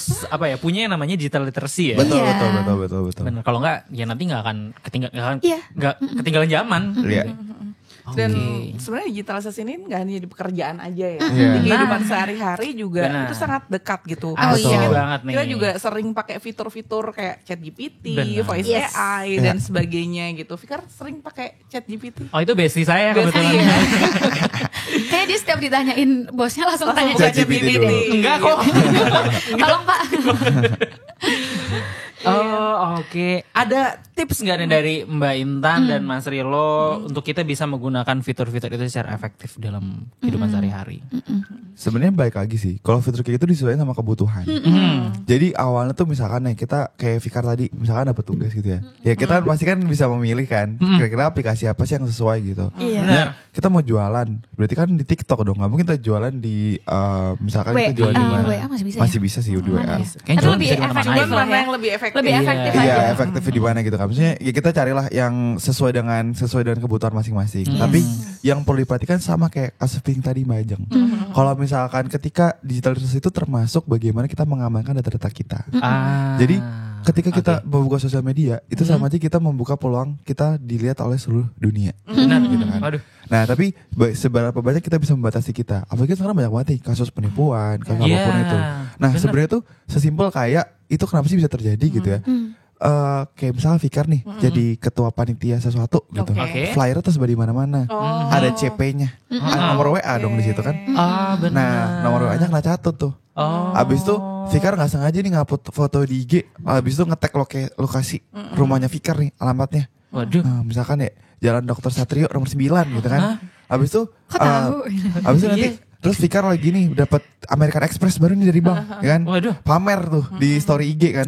punya yang namanya digital literacy ya. Betul. Benar. Kalau nggak ya nanti nggak akan ketinggalan zaman. Dan sebenarnya digitalisasi ini nggak hanya di pekerjaan aja ya, di kehidupan sehari-hari juga itu sangat dekat gitu. Banget nih. Kita juga sering pakai fitur-fitur kayak ChatGPT, Voice AI dan sebagainya gitu. Fikar sering pakai ChatGPT. Oh itu bestie saya kebetulan. Kayak dia setiap ditanyain bosnya langsung tanya ChatGPT. Enggak kok. Tolong Pak. Oke. Ada tips nggak nih dari Mbak Intan dan Mas Rilo untuk kita bisa menggunakan fitur-fitur itu secara efektif dalam kehidupan sehari-hari? Sebenarnya baik lagi sih. Kalau fitur kayak itu disesuaikan sama kebutuhan. Jadi awalnya tuh misalkan nih kita kayak Fikar tadi, misalkan dapat tugas gitu ya. Ya kita pasti kan bisa memilih kan. Kira-kira aplikasi apa sih yang sesuai gitu. Nah, kita mau jualan, berarti kan di TikTok dong. Nggak mungkin kita jualan di misalkan kita jualan di mana? WA masih bisa sih di WA. Itu lebih efektif lah ya. Lebih efektif. Lebih efektif aja. Iya, efektif di mana gitu kan. Maksudnya ya kita carilah yang sesuai dengan kebutuhan masing-masing. Tapi yang perlu diperhatikan sama kayak kasus ping tadi Mbak Ajeng. Kalau misalkan ketika digitalisasi itu termasuk bagaimana kita mengamankan data-data kita. Jadi ketika kita membuka sosial media itu sama aja kita membuka peluang kita dilihat oleh seluruh dunia. Benar gitu kan. Nah, tapi seberapa banyak kita bisa membatasi kita. Apalagi sekarang banyak banget nih kasus penipuan, kasus apapun itu. Nah, sebenarnya tuh sesimpel kayak itu kenapa sih bisa terjadi gitu ya. Kayak misalnya Fikar nih jadi ketua panitia sesuatu gitu. Flyer tersebar di mana-mana. Ada CP-nya. Ada nomor WA dong di situ kan. Benar. Nah, nomor WA-nya kena catut tuh. Abis itu Fikar nggak sengaja nih ngupload foto di IG. Abis itu nge-tag lokasi rumahnya Fikar nih, alamatnya. Waduh. Misalkan ya Jalan Dr. Satrio nomor 9 gitu kan. Abis itu nanti terus Fikar lagi nih dapat American Express baru nih dari bank, ya kan? Pamer tuh di story IG kan.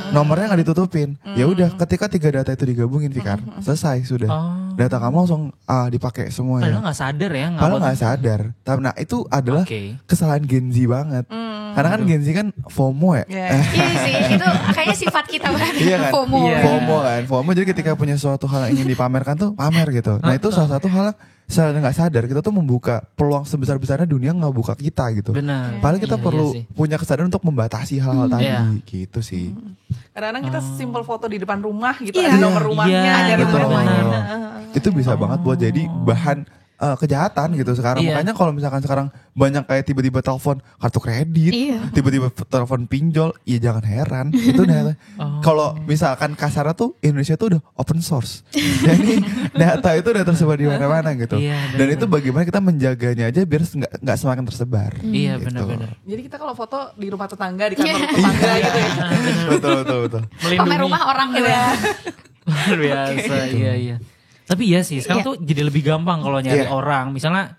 Nomornya nggak ditutupin. Ya udah, ketika 3 data itu digabungin Fikar, selesai sudah. Data kamu langsung dipakai semua. Padahal nggak sadar ya. Padahal nggak sadar. Nah itu adalah kesalahan Gen Z banget. Karena kan Gen Z kan FOMO ya. Iya sih, itu kayaknya sifat kita banget. Iya kan? FOMO. FOMO jadi ketika punya suatu hal yang ingin dipamerkan tuh pamer gitu. Nah itu salah satu hal secara nggak sadar kita tuh membuka peluang sebesar-besarnya dunia nggak buka kita gitu. Benar. Padahal kita perlu punya kesadaran untuk membatasi hal-hal tadi gitu sih. Kadang-kadang kita simpel foto di depan rumah gitu, ada nomor rumahnya, ada nomor rumahnya. Itu bisa banget buat jadi bahan kejahatan gitu sekarang. Makanya kalau misalkan sekarang banyak kayak tiba-tiba telepon kartu kredit, tiba-tiba telepon pinjol, ya jangan heran. Itu data. Kalau misalkan kasarnya tuh Indonesia tuh udah open source. Jadi data itu udah tersebar di mana-mana gitu. Dan itu bagaimana kita menjaganya aja biar nggak semakin tersebar. Iya gitu. benar-benar. Jadi kita kalau foto di rumah tetangga, di kantor tetangga gitu ya. Betul. Pamer rumah orang gitu ya. Luar biasa. Iya. Tapi iya sih, sekarang tuh jadi lebih gampang kalau nyari orang. Misalnya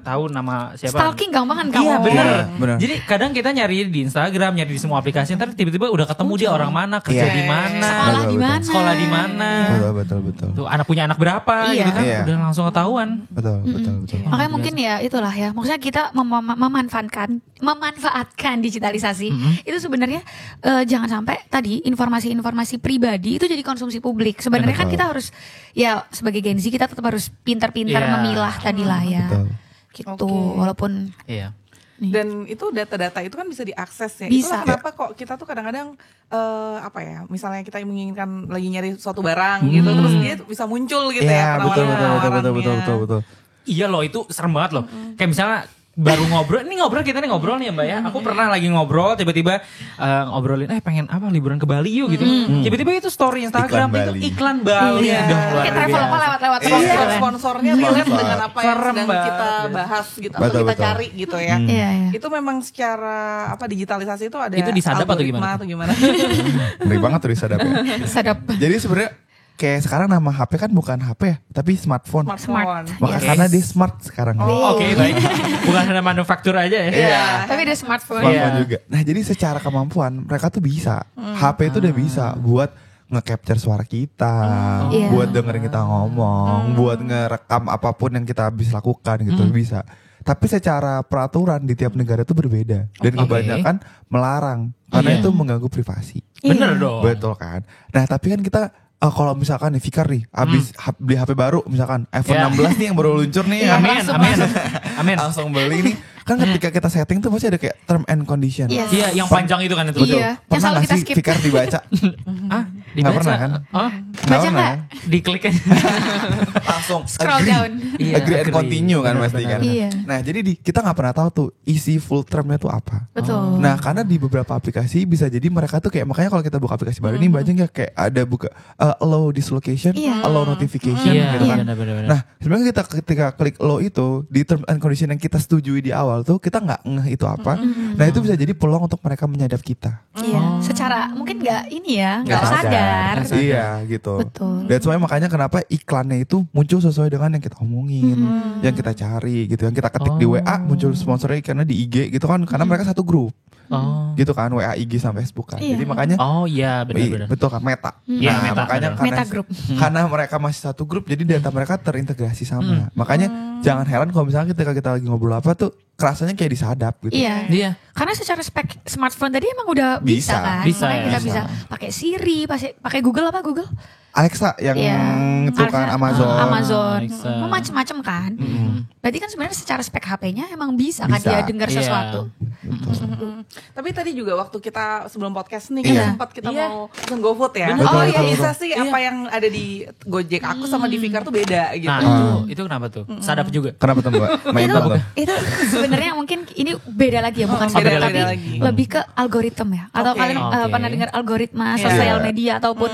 tahu nama siapa. Stalking gampang kan kamu. Iya benar. Jadi kadang kita nyari di Instagram, nyari di semua aplikasi, ntar tiba-tiba udah ketemu dia orang mana, kerja di mana, sekolah di mana. Betul. Tuh punya anak berapa gitu kan, udah langsung ketahuan. Betul. Makanya mungkin ya itulah ya. Maksudnya kita memanfaatkan digitalisasi. Itu sebenarnya jangan sampai tadi informasi-informasi pribadi itu jadi konsumsi publik. Sebenarnya kan kita harus ya sebagai Gen Z kita tetap harus pintar-pintar memilah tadilah ya. Gitu. Walaupun dan itu data-data itu kan bisa diakses ya. Bisa. Itulah kenapa kok kita tuh kadang-kadang misalnya kita menginginkan lagi nyari suatu barang gitu, terus dia bisa muncul gitu ya penawaran. Betul. Iya loh, itu serem banget loh. Kayak misalnya baru ngobrol, ini ngobrol kita nih ngobrol nih ya Mbak ya. Aku pernah lagi ngobrol tiba-tiba ngobrolin pengen apa liburan ke Bali yuk gitu. Tiba-tiba itu story Instagram itu iklan Bali. Kayak travel apa lewat-lewat sponsornya relate dengan apa yang sedang kita bahas gitu atau kita cari gitu ya. Itu memang secara digitalisasi itu ada. Itu disadap atau gimana? Ngeri banget tuh disadap ya. Sadap. Jadi sebenarnya kayak sekarang nama HP kan bukan HP ya, tapi smartphone. Maka karena dia smart sekarang. Oke, baik. Bukan hanya manufaktur aja ya. Iya. Tapi dia smartphone juga. Nah, jadi secara kemampuan mereka tuh bisa. HP itu udah bisa buat nge-capture suara kita, buat dengerin kita ngomong, buat ngerekam apapun yang kita habis lakukan gitu bisa. Tapi secara peraturan di tiap negara itu berbeda dan kebanyakan melarang karena itu mengganggu privasi. Bener dong. Betul kan. Nah, tapi kan kita kalau misalkan nih Fikar nih habis beli HP baru misalkan iPhone 16 nih yang baru luncur nih amin langsung beli nih kan ketika kita setting tuh pasti ada kayak term and condition. Iya, yang panjang itu kan itu. Iya. Pernah nggak sih Fikar dibaca? Nggak pernah kan? Baca nggak? Diklik aja. Langsung Scroll down. Agree and continue kan pasti kan. Iya. Nah jadi kita nggak pernah tahu tuh isi full termnya tuh apa. Betul. Nah karena di beberapa aplikasi bisa jadi mereka tuh kayak makanya kalau kita buka aplikasi baru ini banyak nggak kayak ada buka allow this location, allow notification gitu kan. Nah sebenarnya kita ketika klik allow itu di term and condition yang kita setujui di awal tuh kita nggak ngeh itu apa. Nah itu bisa jadi peluang untuk mereka menyadap kita. Iya. Secara mungkin nggak nggak sadar. Iya gitu. Betul. Dan semuanya makanya kenapa iklannya itu muncul sesuai dengan yang kita omongin, yang kita cari gitu, yang kita ketik di WA muncul sponsornya karena di IG gitu kan, karena mereka satu grup. Gitu kan WA, IG sampai Facebook kan. Jadi makanya benar-benar. Betul kan Meta. Nah, makanya karena mereka masih satu grup jadi data mereka terintegrasi sama. Makanya jangan heran kalau misalnya ketika kita lagi ngobrol apa tuh kerasanya kayak disadap gitu. Iya. Karena secara spek smartphone tadi emang udah bisa kan. Makanya kita bisa pakai Siri, pakai Google Alexa yang itu kan Amazon. Macam-macam kan. Berarti kan sebenarnya secara spek HP-nya emang bisa kan dia dengar sesuatu. Tapi tadi juga waktu kita sebelum podcast nih kan sempat kita mau pesen GoFood ya. Bisa sih apa yang ada di Gojek aku sama di Fikar tuh beda gitu. Nah, itu kenapa tuh? Sadap juga. Kenapa tuh Mbak? Itu sebenarnya mungkin ini beda lagi ya, bukan sadap tapi lebih ke algoritma ya. Atau kalian pernah dengar algoritma sosial media ataupun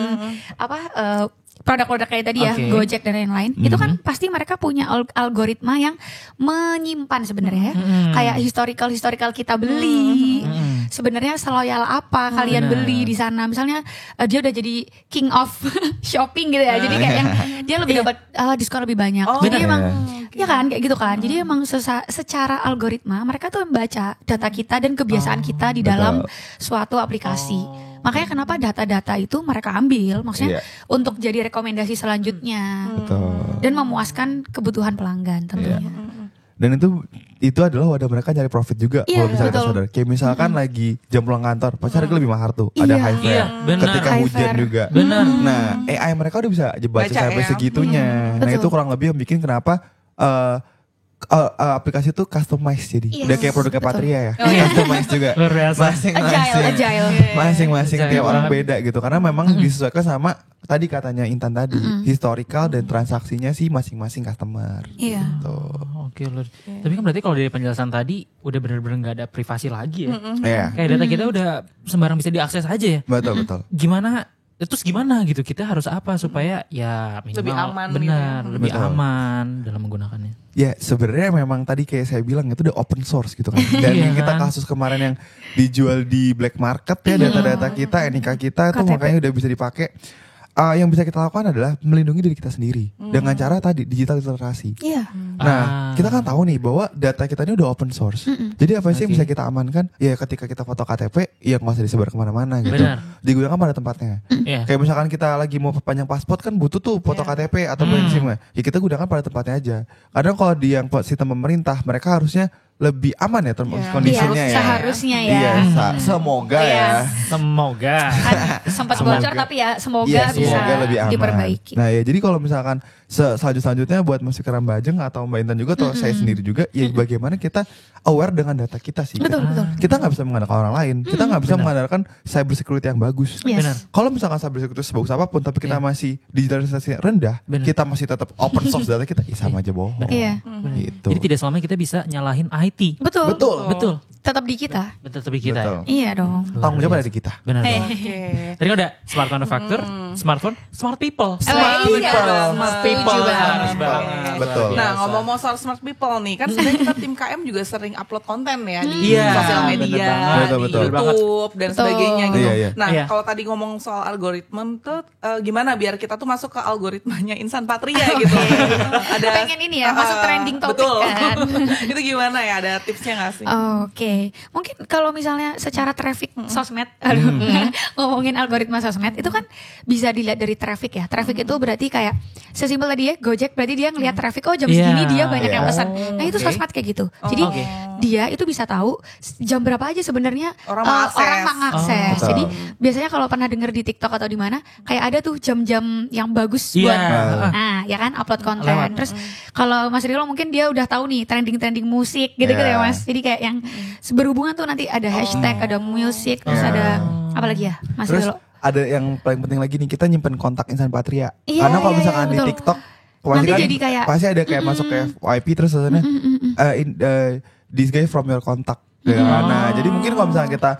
produk-produk kayak tadi ya, Gojek dan lain-lain, itu kan pasti mereka punya algoritma yang menyimpan sebenarnya ya, kayak historical kita beli, sebenarnya seloyal apa kalian beli di sana, misalnya dia udah jadi king of shopping gitu ya, jadi kayak yang dia lebih dapat diskon lebih banyak, jadi emang ya kan kayak gitu kan, jadi emang secara algoritma mereka tuh membaca data kita dan kebiasaan kita di dalam suatu aplikasi. Makanya kenapa data-data itu mereka ambil, maksudnya untuk jadi rekomendasi selanjutnya. Dan memuaskan kebutuhan pelanggan tentunya. Dan itu adalah wadah mereka nyari profit juga kalau misalnya kita sadar. Kayak misalkan lagi jam pulang kantor, pasti harga lebih mahal tuh. Ada high fare. Ketika hujan juga. Nah, AI mereka udah bisa baca sampai segitunya. Nah, itu kurang lebih yang bikin kenapa aplikasi itu customize jadi udah kayak produknya Patria ya, customize juga masing-masing tiap orang beda gitu karena memang disesuaikan sama tadi katanya Intan tadi historical dan transaksinya sih masing-masing customer. Gitu. Oke loh. Tapi kan berarti kalau dari penjelasan tadi udah benar-benar nggak ada privasi lagi ya. Kayak data kita udah sembarang bisa diakses aja ya. Betul. Terus gimana gitu, kita harus apa supaya ya minimal lebih aman lebih aman dalam menggunakannya. Ya sebenarnya memang tadi kayak saya bilang itu udah open source gitu kan. Dan kita kasus kemarin yang dijual di black market ya data-data kita, NIK kita itu makanya udah bisa dipakai. Yang bisa kita lakukan adalah melindungi diri kita sendiri dengan cara tadi digital literasi. Nah, kita kan tahu nih bahwa data kita ini udah open source. Jadi apa sih yang bisa kita amankan? Ya ketika kita foto KTP, ya nggak usah disebar kemana-mana gitu. Digunakan pada tempatnya. Kayak misalkan kita lagi mau perpanjang paspor kan butuh tuh foto KTP atau SIM. Ya kita gunakan pada tempatnya aja. Karena kalau di yang sistem pemerintah, mereka harusnya lebih aman ya kondisinya ya. Seharusnya ya. Semoga ya. Semoga. Sempat bocor tapi ya semoga bisa lebih aman. Diperbaiki. Nah ya jadi kalau misalkan selanjutnya buat Mas Fikar Bajeng atau Mbak Intan juga atau saya sendiri juga ya bagaimana kita aware dengan data kita sih. Betul. Kita nggak bisa mengandalkan orang lain. Kita nggak bisa mengandalkan cyber security yang bagus. Kalau misalkan cyber security sebagus apapun tapi kita masih digitalisasi rendah, kita masih tetap open source data kita, sama aja bohong. Gitu. Jadi tidak selamanya kita bisa nyalahin IT. Betul. Betul. Tetap di kita. Tetap di kita. Betul. Iya dong. Tanggung jawab ada di kita. Benar. Oke. Tadi udah smart manufacture, smartphone, smart people. Smart People juga. harus banget. Betul. Nah, ngomong-ngomong soal smart people nih, kan sebenarnya kita tim KM juga sering upload konten ya di Iya, sosial media, bener banget. Betul, di betul. YouTube dan Betul. sebagainya gitu. Iya. Nah, Iya. kalau tadi ngomong soal algoritma tuh gimana biar kita tuh masuk ke algoritmanya Insan Patria gitu. Ada Pengen ini ya, masuk trending topik betul. kan. Itu gimana ya? Ada tipsnya nggak sih? Oke, mungkin kalau misalnya secara traffic sosmed, ngomongin algoritma sosmed itu kan bisa dilihat dari traffic ya. Traffic itu berarti kayak sesimpel tadi ya, Gojek berarti dia ngelihat traffic, oh jam segini dia banyak yang pesan. Nah itu sosmed kayak gitu. Jadi dia itu bisa tahu jam berapa aja sebenarnya Orang mengakses. Betul. Jadi biasanya kalau pernah denger di TikTok atau di mana, kayak ada tuh jam-jam yang bagus buat, nah ya kan upload konten. Terus kalau Mas Rilo mungkin dia udah tahu nih trending-trending musik gitu-gitu ya Mas. Jadi kayak yang berhubungan tuh nanti ada hashtag, ada musik, terus ada apa lagi ya Mas Terus Rilo? ada yang paling penting lagi nih, kita nyimpen kontak Insan Patria. Iya, Karena kalau iya, misalkan iya, di betul. TikTok Nanti jadi kayak pasti ada kayak masuk ke FYP terus hasilnya this guy from your contact. Nah, jadi mungkin kalau misalnya kita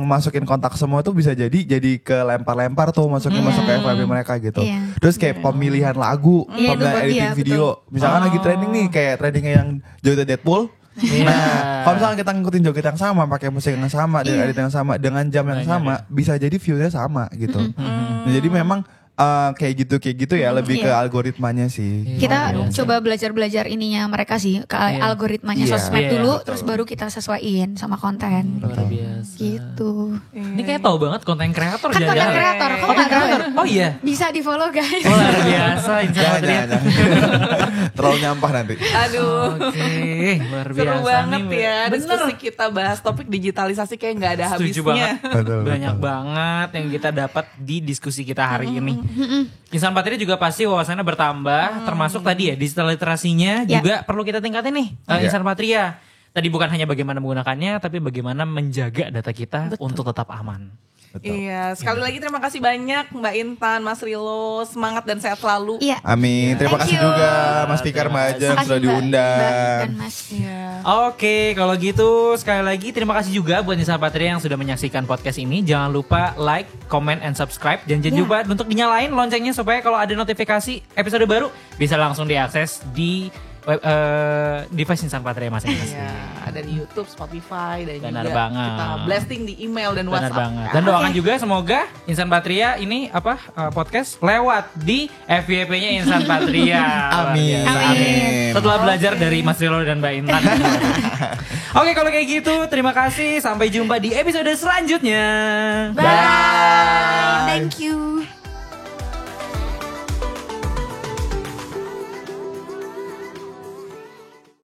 masukin kontak semua tuh bisa jadi ke lempar-lempar tuh masuk ke FYP mereka gitu. Iya. Terus kayak pemilihan lagu, Iya, pemilihan itu, editing iya, video. Misalkan lagi trending nih kayak trendingnya yang Joget Deadpool. Nah, kalau misalnya kita ngikutin joget yang sama, pakai musik yang sama, dengan edit yang sama, dengan jam yang sama, bisa jadi view-nya sama gitu. Nah, jadi memang kayak gitu ya, lebih ke algoritmanya sih. kita coba belajar ininya mereka sih ke algoritmanya sosmed dulu, terus baru kita sesuaiin sama konten. Luar biasa. Gitu. Ini kayak tahu banget konten kreator Kan konten kreator, kok nggak tahu ya? Oh iya. Bisa di follow guys. Oh, luar biasa Insan Jangan, Patria. jangan. Terlalu nyampah nanti. Aduh. Oke, luar biasa Seru banget nih. ya Bener. diskusi kita bahas topik digitalisasi kayak nggak ada Setuju habisnya. Betul, Banyak betul. banget yang kita dapat di diskusi kita hari ini. Insan Patria juga pasti wawasannya bertambah, termasuk tadi ya digital literasinya Ya. juga perlu kita tingkatin nih. Insan Patria. Tadi bukan hanya bagaimana menggunakannya, tapi bagaimana menjaga data kita untuk tetap aman. Betul. Iya, sekali lagi terima kasih banyak Mbak Intan, Mas Rilo, semangat dan sehat selalu. Iya. Amin. Terima Thank kasih you. juga Mas Fikar Majeng Makasih, sudah Mbak diundang. dan Mas. Iya. Oke, kalau gitu sekali lagi terima kasih juga buat Insan Patria yang sudah menyaksikan podcast ini. Jangan lupa like, comment, and subscribe. Dan jangan lupa untuk dinyalain loncengnya supaya kalau ada notifikasi episode baru bisa langsung diakses di device Insan Patria masing-masing. Iya, ada di YouTube, Spotify dan Benar juga banget. kita blasting di email dan Benar WhatsApp. banget. Dan doakan juga semoga Insan Patria ini podcast lewat di FYP-nya Insan Patria. Amin. Luar biasa. Amin. Setelah belajar dari Mas Rilo dan Mbak Intan. Oke, kalau kayak gitu terima kasih. Sampai jumpa di episode selanjutnya. Bye. Thank you.